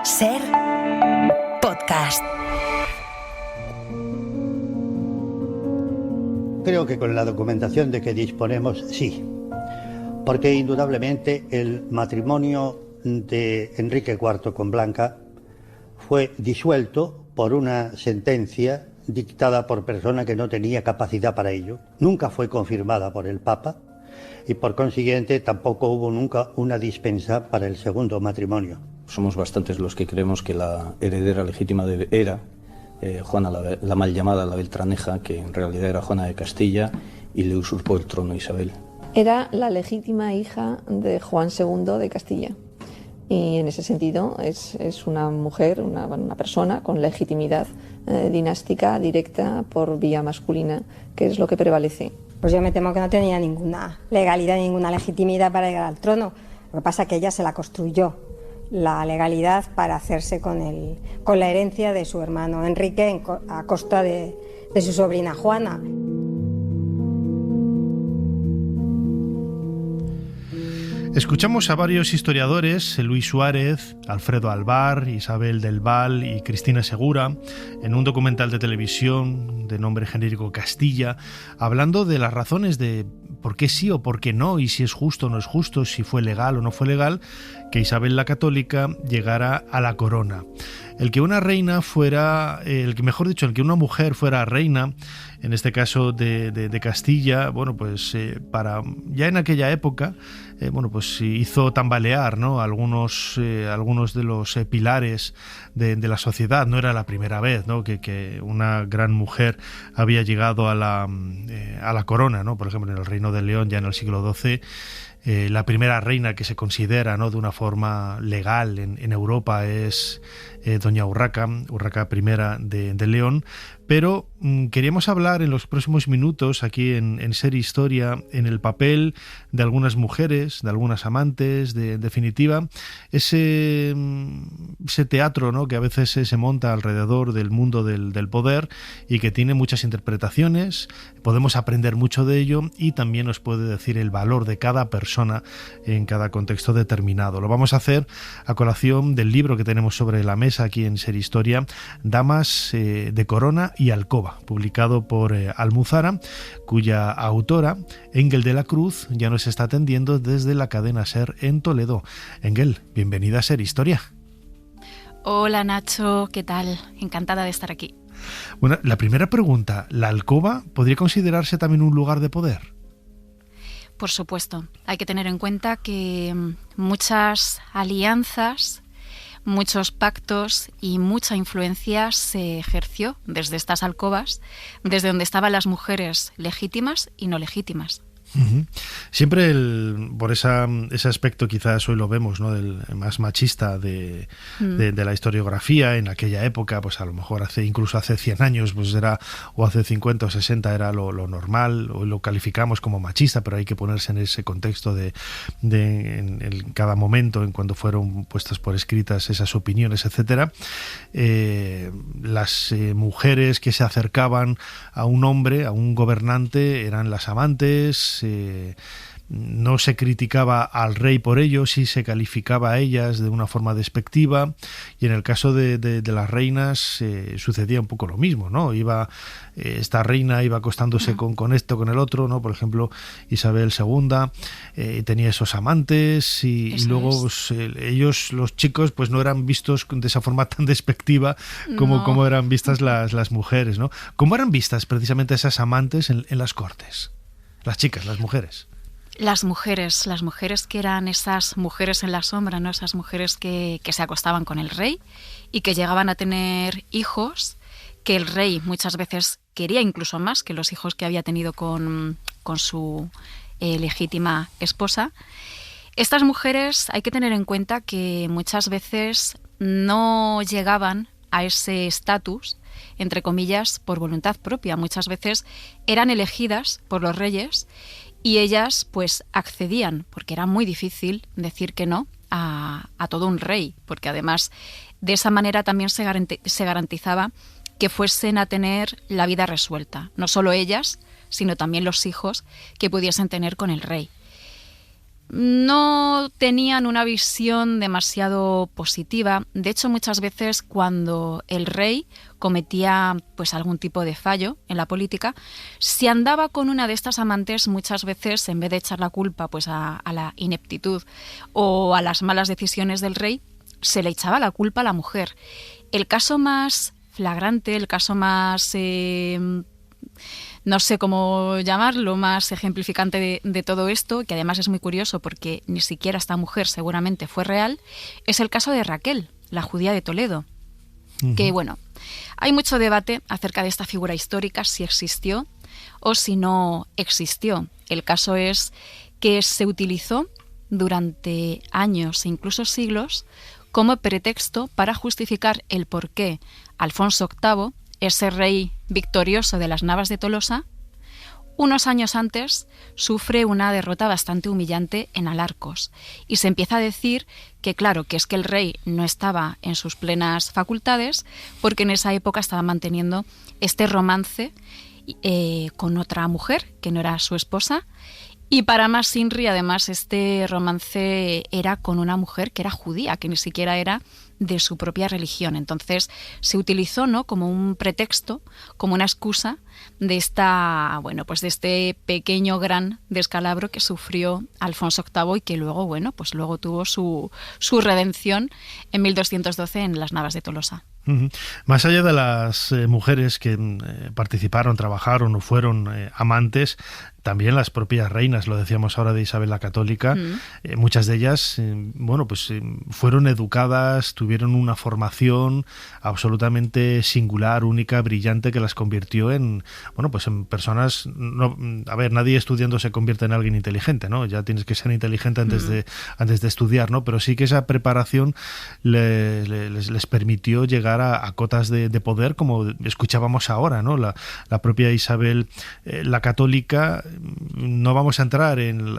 Ser podcast. Creo que con la documentación de que disponemos, sí. Porque indudablemente el matrimonio de Enrique IV con Blanca fue disuelto por una sentencia dictada por persona que no tenía capacidad para ello. Nunca fue confirmada por el Papa y por consiguiente tampoco hubo nunca una dispensa para el segundo matrimonio. Somos bastantes los que creemos que la heredera legítima era Juana la mal llamada, la Beltraneja, que en realidad era Juana de Castilla y le usurpó el trono a Isabel. Era la legítima hija de Juan II de Castilla y en ese sentido es una mujer, una persona con legitimidad dinástica directa por vía masculina, que es lo que prevalece. Pues yo me temo que no tenía ninguna legalidad, ninguna legitimidad para llegar al trono. Lo que pasa es que ella se la construyó, la legalidad, para hacerse con la herencia de su hermano Enrique a costa de su sobrina Juana. Escuchamos a varios historiadores, Luis Suárez, Alfredo Alvar, Isabel del Val y Cristina Segura, en un documental de televisión de nombre genérico Castilla, hablando de las razones de por qué sí o por qué no, y si es justo o no es justo, si fue legal o no fue legal, que Isabel la Católica llegara a la corona. El que una reina fuera, el que una mujer fuera reina, en este caso de Castilla, bueno, pues ya en aquella época, pues hizo tambalear, ¿no?, algunos de los pilares de la sociedad. No era la primera vez, ¿no?, que una gran mujer había llegado a la corona, ¿no? Por ejemplo, en el Reino de León, ya en el siglo XII, la primera reina que se considera, ¿no?, de una forma legal en Europa es doña Urraca I de León. Pero queríamos hablar en los próximos minutos aquí en Ser Historia, en el papel de algunas mujeres, de algunas amantes, en definitiva, ese teatro, ¿no?, que a veces se monta alrededor del mundo del poder y que tiene muchas interpretaciones. Podemos aprender mucho de ello y también nos puede decir el valor de cada persona en cada contexto determinado. Lo vamos a hacer a colación del libro que tenemos sobre la mesa aquí en Ser Historia, Damas de Corona y Alcoba, publicado por Almuzara, cuya autora, Engel de la Cruz, ya nos está atendiendo desde la cadena Ser en Toledo. Engel, bienvenida a Ser Historia. Hola Nacho, ¿qué tal? Encantada de estar aquí. Bueno, la primera pregunta, ¿la alcoba podría considerarse también un lugar de poder? Por supuesto, hay que tener en cuenta que muchas alianzas, muchos pactos y mucha influencia se ejerció desde estas alcobas, desde donde estaban las mujeres legítimas y no legítimas. Uh-huh. Siempre por ese aspecto quizás hoy lo vemos, ¿no?, del más machista de la historiografía en aquella época, pues a lo mejor incluso hace 100 años pues era, o hace 50 o 60 era lo normal. Hoy lo calificamos como machista, pero hay que ponerse en ese contexto en cada momento, en cuando fueron puestas por escritas esas opiniones, etcétera. Las mujeres que se acercaban a un hombre, a un gobernante, eran las amantes. No se criticaba al rey por ello, sí se calificaba a ellas de una forma despectiva, y en el caso de las reinas sucedía un poco lo mismo, ¿no? Esta reina iba acostándose con esto, con el otro, ¿no? Por ejemplo, Isabel II tenía esos amantes y luego pues, ellos, los chicos, pues no eran vistos de esa forma tan despectiva como eran vistas las mujeres, ¿no? ¿Cómo eran vistas precisamente esas amantes en las cortes? Las chicas, las mujeres. Las mujeres que eran esas mujeres en la sombra, ¿no? Esas mujeres que se acostaban con el rey y que llegaban a tener hijos que el rey muchas veces quería incluso más que los hijos que había tenido con su legítima esposa. Estas mujeres hay que tener en cuenta que muchas veces no llegaban a ese estatus, entre comillas, por voluntad propia. Muchas veces eran elegidas por los reyes y ellas pues accedían, porque era muy difícil decir que no a todo un rey, porque además de esa manera también se garantizaba que fuesen a tener la vida resuelta, no solo ellas, sino también los hijos que pudiesen tener con el rey. no tenían una visión demasiado positiva. De hecho, muchas veces cuando el rey cometía pues algún tipo de fallo en la política, si andaba con una de estas amantes, muchas veces en vez de echar la culpa pues a la ineptitud o a las malas decisiones del rey, se le echaba la culpa a la mujer. El caso más flagrante, el caso más no sé cómo llamarlo, más ejemplificante de todo esto, que además es muy curioso porque ni siquiera esta mujer seguramente fue real, es el caso de Raquel, la judía de Toledo. Que bueno, hay mucho debate acerca de esta figura histórica, si existió o si no existió. El caso es que se utilizó durante años e incluso siglos como pretexto para justificar el por qué Alfonso VIII, ese rey victorioso de las Navas de Tolosa, unos años antes sufre una derrota bastante humillante en Alarcos y se empieza a decir que claro, que es que el rey no estaba en sus plenas facultades porque en esa época estaba manteniendo este romance con otra mujer que no era su esposa. Y para más Inri, además, este romance era con una mujer que era judía, que ni siquiera era de su propia religión. Entonces se utilizó, ¿no?, como un pretexto, como una excusa de esta, bueno, pues de este pequeño gran descalabro que sufrió Alfonso VIII y que luego, bueno, pues luego tuvo su redención en 1212 en las Navas de Tolosa. Más allá de las mujeres que participaron, trabajaron o fueron amantes, también las propias reinas, lo decíamos ahora de Isabel la Católica, muchas de ellas, bueno, pues fueron educadas, tuvieron una formación absolutamente singular, única, brillante, que las convirtió en, bueno, pues en personas, no, a ver, nadie estudiando se convierte en alguien inteligente, ¿no? Ya tienes que ser inteligente antes de estudiar, ¿no? Pero sí que esa preparación les permitió llegar a cotas de poder, como escuchábamos ahora, ¿no? La propia Isabel la Católica, no vamos a entrar en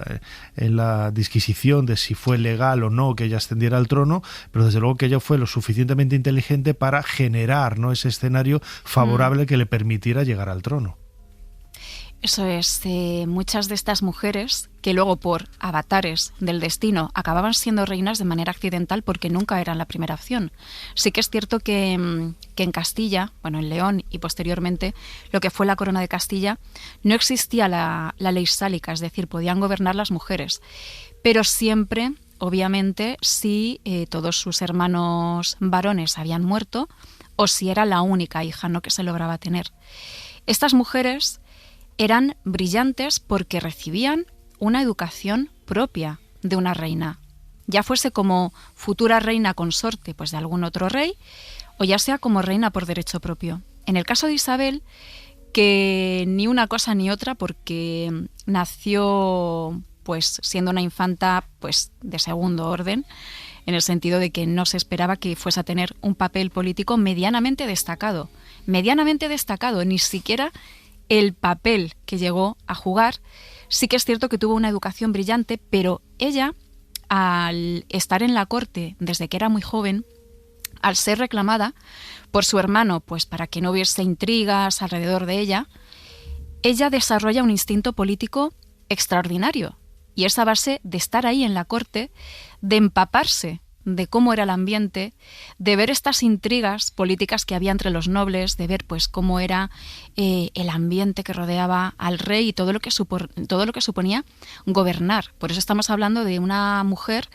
la disquisición de si fue legal o no que ella ascendiera al trono, pero desde luego que ella fue lo suficientemente inteligente para generar, ¿no?, ese escenario favorable que le permitiera llegar al trono. Eso es, muchas de estas mujeres que luego por avatares del destino acababan siendo reinas de manera accidental porque nunca eran la primera opción. Sí que es cierto que en Castilla, bueno, en León y posteriormente lo que fue la corona de Castilla, no existía la ley sálica, es decir, podían gobernar las mujeres, pero siempre, obviamente, si todos sus hermanos varones habían muerto o si era la única hija, ¿no?, que se lograba tener. Estas mujeres eran brillantes porque recibían una educación propia de una reina, ya fuese como futura reina consorte pues de algún otro rey o ya sea como reina por derecho propio. En el caso de Isabel, que ni una cosa ni otra, porque nació pues siendo una infanta pues de segundo orden, en el sentido de que no se esperaba que fuese a tener un papel político medianamente destacado, ni siquiera el papel que llegó a jugar. Sí que es cierto que tuvo una educación brillante, pero ella, al estar en la corte desde que era muy joven, al ser reclamada por su hermano, pues para que no hubiese intrigas alrededor de ella desarrolla un instinto político extraordinario. Y es a base de estar ahí en la corte, de empaparse de cómo era el ambiente, de ver estas intrigas políticas que había entre los nobles, de ver pues cómo era el ambiente que rodeaba al rey y todo lo que suponía gobernar. Por eso estamos hablando de una mujer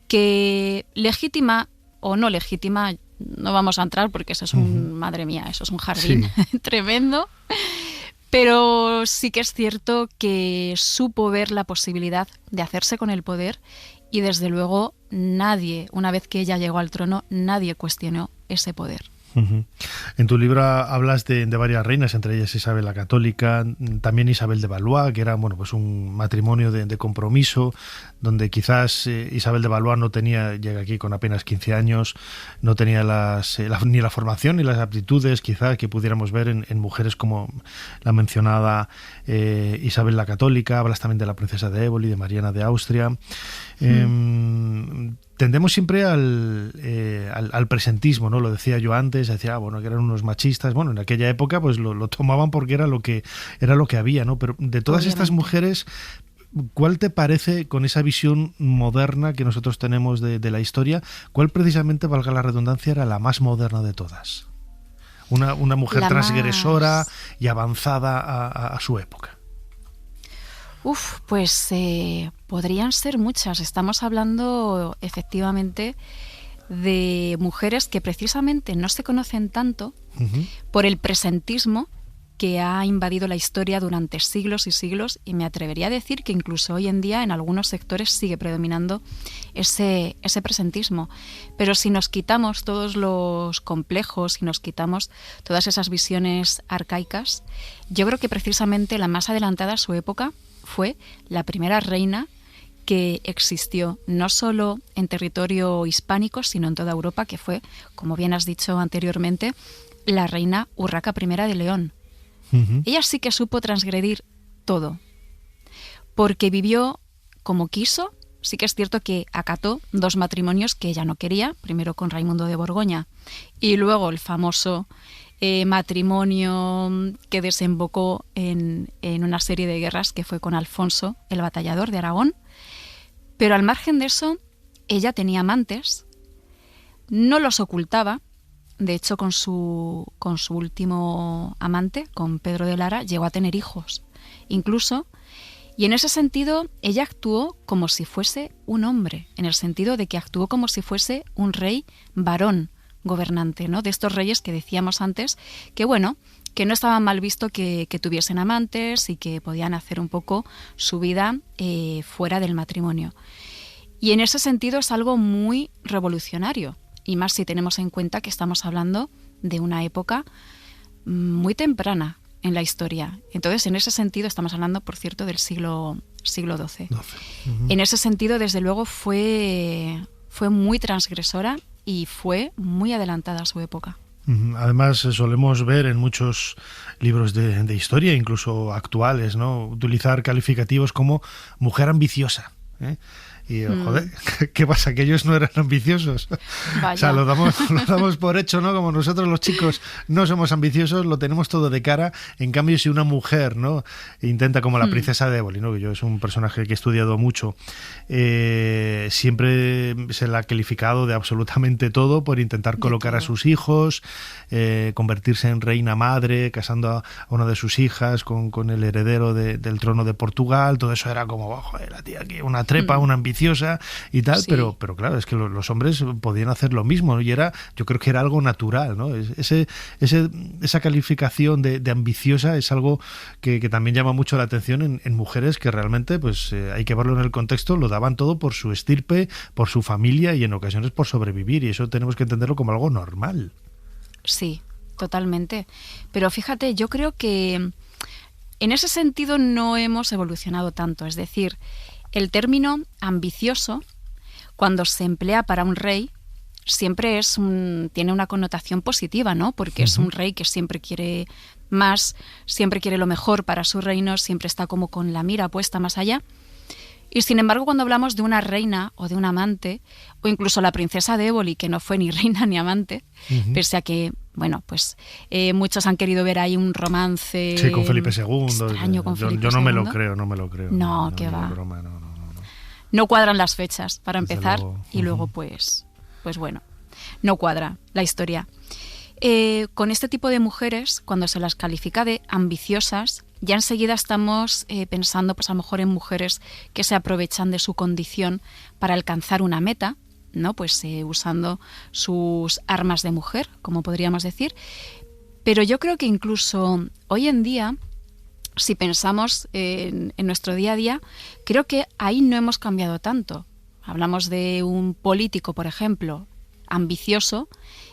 que, legítima o no legítima, no vamos a entrar porque eso es madre mía, eso es un jardín tremendo. Pero sí que es cierto que supo ver la posibilidad de hacerse con el poder y desde luego nadie, una vez que ella llegó al trono, nadie cuestionó ese poder. En tu libro hablas de varias reinas, entre ellas Isabel la Católica, también Isabel de Valois, que era, bueno, pues un matrimonio de compromiso, donde quizás Isabel de Valois llega aquí con apenas 15 años, no tenía ni la formación ni las aptitudes quizás que pudiéramos ver en mujeres como la mencionada Isabel la Católica. Hablas también de la princesa de Éboli, de Mariana de Austria. Tendemos siempre al presentismo, ¿no? Lo decía yo antes, decía, bueno, que eran unos machistas. Bueno, en aquella época pues lo tomaban porque era lo que había, ¿no? Pero de todas estas mujeres, ¿cuál te parece, con esa visión moderna que nosotros tenemos de la historia, cuál precisamente, valga la redundancia, era la más moderna de todas? Una mujer transgresora y avanzada a su época. Pues podrían ser muchas. Estamos hablando efectivamente de mujeres que precisamente no se conocen tanto por el presentismo que ha invadido la historia durante siglos y siglos, y me atrevería a decir que incluso hoy en día en algunos sectores sigue predominando ese presentismo. Pero si nos quitamos todos los complejos, si nos quitamos todas esas visiones arcaicas, yo creo que precisamente la más adelantada a su época fue la primera reina que existió no solo en territorio hispánico, sino en toda Europa, que fue, como bien has dicho anteriormente, la reina Urraca I de León. Ella sí que supo transgredir todo, porque vivió como quiso. Sí que es cierto que acató 2 matrimonios que ella no quería, primero con Raimundo de Borgoña y luego el famoso matrimonio que desembocó en una serie de guerras que fue con Alfonso, el batallador de Aragón. Pero al margen de eso, ella tenía amantes, no los ocultaba. De hecho, con su último amante, con Pedro de Lara, llegó a tener hijos, incluso. Y en ese sentido, ella actuó como si fuese un hombre, en el sentido de que actuó como si fuese un rey varón gobernante, ¿no? De estos reyes que decíamos antes, que bueno, que no estaba mal visto que tuviesen amantes y que podían hacer un poco su vida fuera del matrimonio. Y en ese sentido es algo muy revolucionario. Y más si tenemos en cuenta que estamos hablando de una época muy temprana en la historia. Entonces, en ese sentido, estamos hablando, por cierto, del siglo XII. En ese sentido, desde luego, fue muy transgresora y fue muy adelantada a su época. Además, solemos ver en muchos libros de historia, incluso actuales, ¿no?, utilizar calificativos como mujer ambiciosa, ¿eh? Y, joder, ¿qué pasa? ¿Que ellos no eran ambiciosos? Vaya. O sea, lo damos por hecho, ¿no? Como nosotros los chicos no somos ambiciosos, lo tenemos todo de cara. En cambio, si una mujer, ¿no?, intenta, como la princesa de Éboli, ¿no?, que yo es un personaje que he estudiado mucho, siempre se la ha calificado de absolutamente todo por intentar colocar a sus hijos, convertirse en reina madre, casando a una de sus hijas con el heredero del trono de Portugal. Todo eso era como, joder, la tía aquí, una trepa, una ambiciosa y tal, sí. pero claro, es que los hombres podían hacer lo mismo, ¿no? Y yo creo que era algo natural, ¿no? Esa calificación de ambiciosa es algo que también llama mucho la atención en mujeres que realmente, pues hay que verlo en el contexto, lo daban todo por su estirpe, por su familia y en ocasiones por sobrevivir, y eso tenemos que entenderlo como algo normal. Sí, totalmente. Pero fíjate, yo creo que en ese sentido no hemos evolucionado tanto, es decir, el término ambicioso, cuando se emplea para un rey, siempre tiene una connotación positiva, ¿no? Porque es un rey que siempre quiere más, siempre quiere lo mejor para su reino, siempre está como con la mira puesta más allá. Y sin embargo, cuando hablamos de una reina o de un amante, o incluso la princesa de Éboli, que no fue ni reina ni amante, pese a que, bueno, pues muchos han querido ver ahí un romance. Sí, con Felipe II. Extraño con Felipe yo no II. me lo creo. No, que va. Broma, No cuadran las fechas, para Desde empezar, luego. y luego, pues bueno, no cuadra la historia. Con este tipo de mujeres, cuando se las califica de ambiciosas, ya enseguida estamos pensando, pues a lo mejor en mujeres que se aprovechan de su condición para alcanzar una meta, ¿no? Pues usando sus armas de mujer, como podríamos decir. Pero yo creo que incluso hoy en día, si pensamos en nuestro día a día, creo que ahí no hemos cambiado tanto. Hablamos de un político, por ejemplo, ambicioso,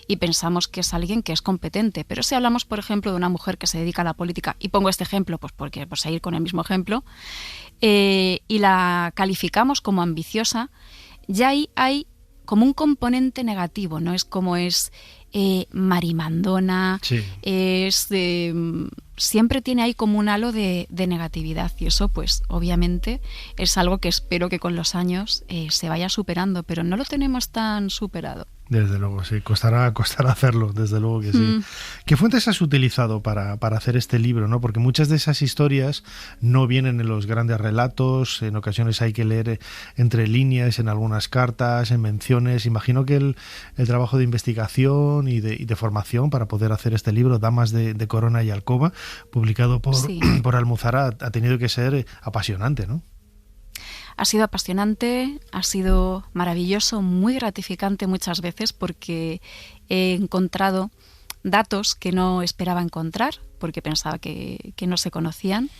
y pensamos que es alguien que es competente. Pero si hablamos, por ejemplo, de una mujer que se dedica a la política, y pongo este ejemplo pues porque por seguir con el mismo ejemplo, y la calificamos como ambiciosa, ya ahí hay como un componente negativo, ¿no? Es como marimandona, sí. Siempre tiene ahí como un halo de negatividad, y eso pues obviamente es algo que espero que con los años se vaya superando, pero no lo tenemos tan superado. Desde luego, sí, costará hacerlo, desde luego que sí. ¿Qué fuentes has utilizado para hacer este libro, ¿no? Porque muchas de esas historias no vienen en los grandes relatos, en ocasiones hay que leer entre líneas, en algunas cartas, en menciones. Imagino que el trabajo de investigación y de formación para poder hacer este libro, Damas de Corona y Alcoba, publicado por Almuzara, ha tenido que ser apasionante, ¿no? Ha sido apasionante, ha sido maravilloso, muy gratificante muchas veces porque he encontrado datos que no esperaba encontrar porque pensaba que no se conocían,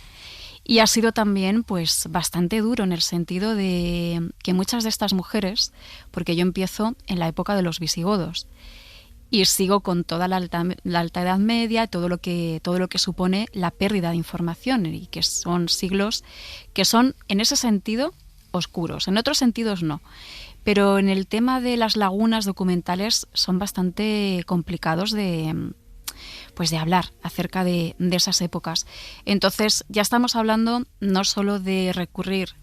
y ha sido también pues bastante duro en el sentido de que muchas de estas mujeres, porque yo empiezo en la época de los visigodos y sigo con toda la alta Edad Media, todo lo que supone la pérdida de información, y que son siglos que son en ese sentido oscuros, en otros sentidos no, pero en el tema de las lagunas documentales son bastante complicados de hablar acerca de esas épocas. Entonces ya estamos hablando no solo de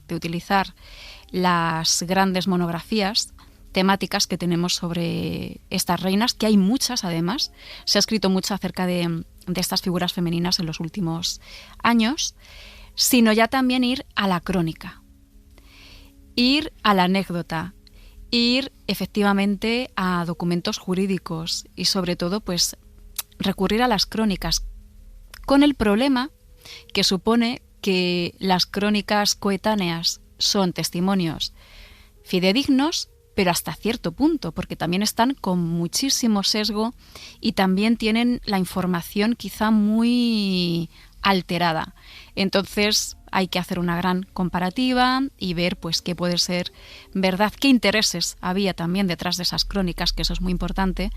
utilizar las grandes monografías temáticas que tenemos sobre estas reinas, que hay muchas además, se ha escrito mucho acerca de estas figuras femeninas en los últimos años, sino ya también ir a la crónica, ir a la anécdota, ir efectivamente a documentos jurídicos y sobre todo pues recurrir a las crónicas, con el problema que supone que las crónicas coetáneas son testimonios fidedignos, pero hasta cierto punto, porque también están con muchísimo sesgo y también tienen la información quizá muy alterada. Entonces hay que hacer una gran comparativa y ver pues qué puede ser verdad, qué intereses había también detrás de esas crónicas, que eso es muy importante.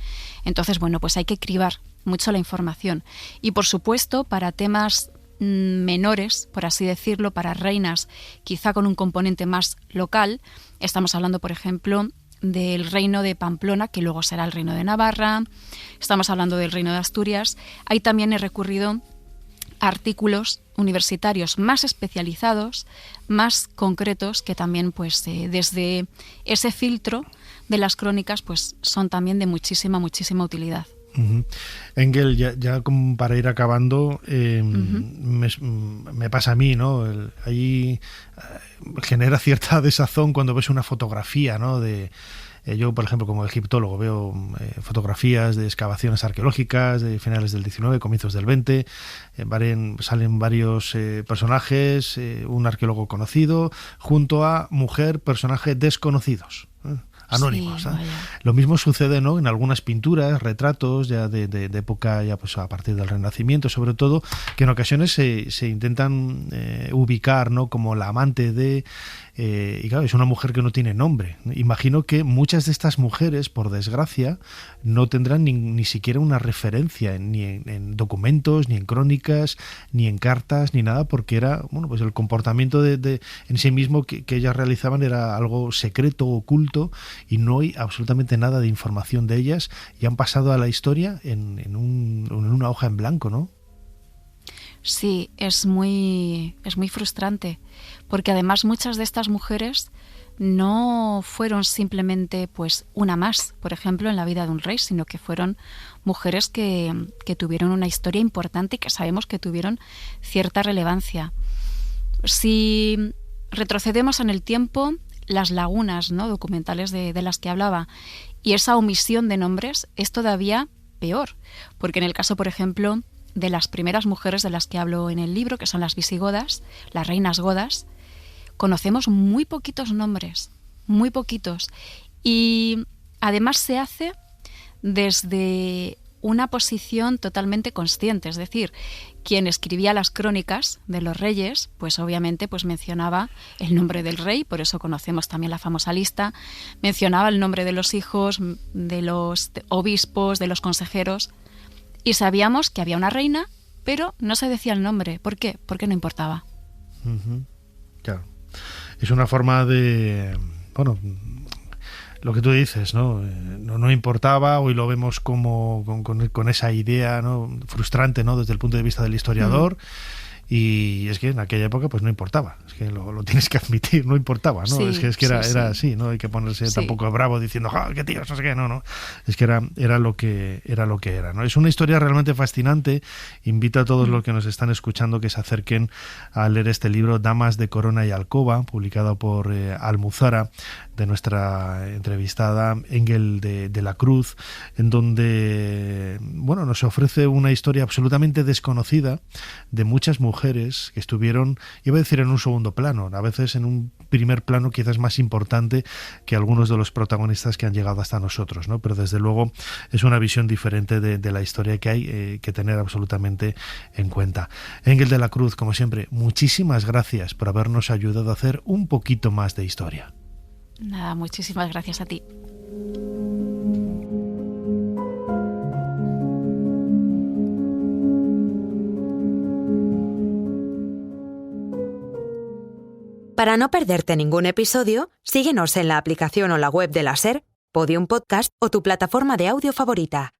Entonces, bueno, pues hay que cribar mucho la información. Y por supuesto, para temas menores, por así decirlo, para reinas quizá con un componente más local, estamos hablando, por ejemplo, del reino de Pamplona, que luego será el reino de Navarra, estamos hablando del reino de Asturias. Ahí también he recurrido a artículos universitarios más especializados, más concretos, que también pues desde ese filtro de las crónicas pues son también de muchísima utilidad. Engel, ya como para ir acabando, me pasa a mí, ¿no? Ahí genera cierta desazón cuando ves una fotografía, ¿no? Yo, por ejemplo, como egiptólogo, veo fotografías de excavaciones arqueológicas de finales del 19, comienzos del 20, salen varios personajes, un arqueólogo conocido, junto a personaje desconocidos. Anónimos. Sí, lo mismo sucede, ¿no?, en algunas pinturas, retratos ya de época, ya pues a partir del Renacimiento, sobre todo, que en ocasiones se intentan ubicar, ¿no?, como la amante de... y claro, es una mujer que no tiene nombre. Imagino que muchas de estas mujeres, por desgracia, no tendrán ni siquiera una referencia ni en documentos, ni en crónicas, ni en cartas, ni nada, porque era, bueno, pues el comportamiento en sí mismo que ellas realizaban era algo secreto, oculto, y no hay absolutamente nada de información de ellas, y han pasado a la historia en una hoja en blanco, ¿no? Sí, es muy frustrante, porque además muchas de estas mujeres no fueron simplemente pues una más, por ejemplo, en la vida de un rey, sino que fueron mujeres que tuvieron una historia importante y que sabemos que tuvieron cierta relevancia. Si retrocedemos en el tiempo, las lagunas, ¿no?, documentales de las que hablaba, y esa omisión de nombres es todavía peor, porque en el caso, por ejemplo, de las primeras mujeres de las que hablo en el libro, que son las visigodas, las reinas godas, conocemos muy poquitos nombres, muy poquitos. Y además se hace desde una posición totalmente consciente, es decir, quien escribía las crónicas de los reyes, pues obviamente pues mencionaba el nombre del rey, por eso conocemos también la famosa lista, mencionaba el nombre de los hijos, de los obispos, de los consejeros, y sabíamos que había una reina, pero no se decía el nombre. ¿Por qué? Porque no importaba. Claro. Es una forma de... Bueno, lo que tú dices, ¿no? No importaba, hoy lo vemos como con esa idea, ¿no?, frustrante, ¿no?, desde el punto de vista del historiador. Y es que en aquella época pues no importaba, es que lo tienes que admitir, no importaba, ¿no? Sí, es que era así, no hay que ponerse tampoco bravo diciendo, qué tíos, no sé qué, no, es que era lo que era, ¿no? Es una historia realmente fascinante. Invito a todos los que nos están escuchando que se acerquen a leer este libro, Damas de Corona y Alcoba, publicado por Almuzara, de nuestra entrevistada Engel de la Cruz, en donde nos ofrece una historia absolutamente desconocida de muchas mujeres que estuvieron, iba a decir en un segundo plano, a veces en un primer plano quizás más importante que algunos de los protagonistas que han llegado hasta nosotros, ¿no? Pero desde luego es una visión diferente de la historia que hay que tener absolutamente en cuenta. Engel de la Cruz, como siempre, muchísimas gracias por habernos ayudado a hacer un poquito más de historia. Nada, muchísimas gracias a ti. Para no perderte ningún episodio, síguenos en la aplicación o la web de la SER, Podium Podcast o tu plataforma de audio favorita.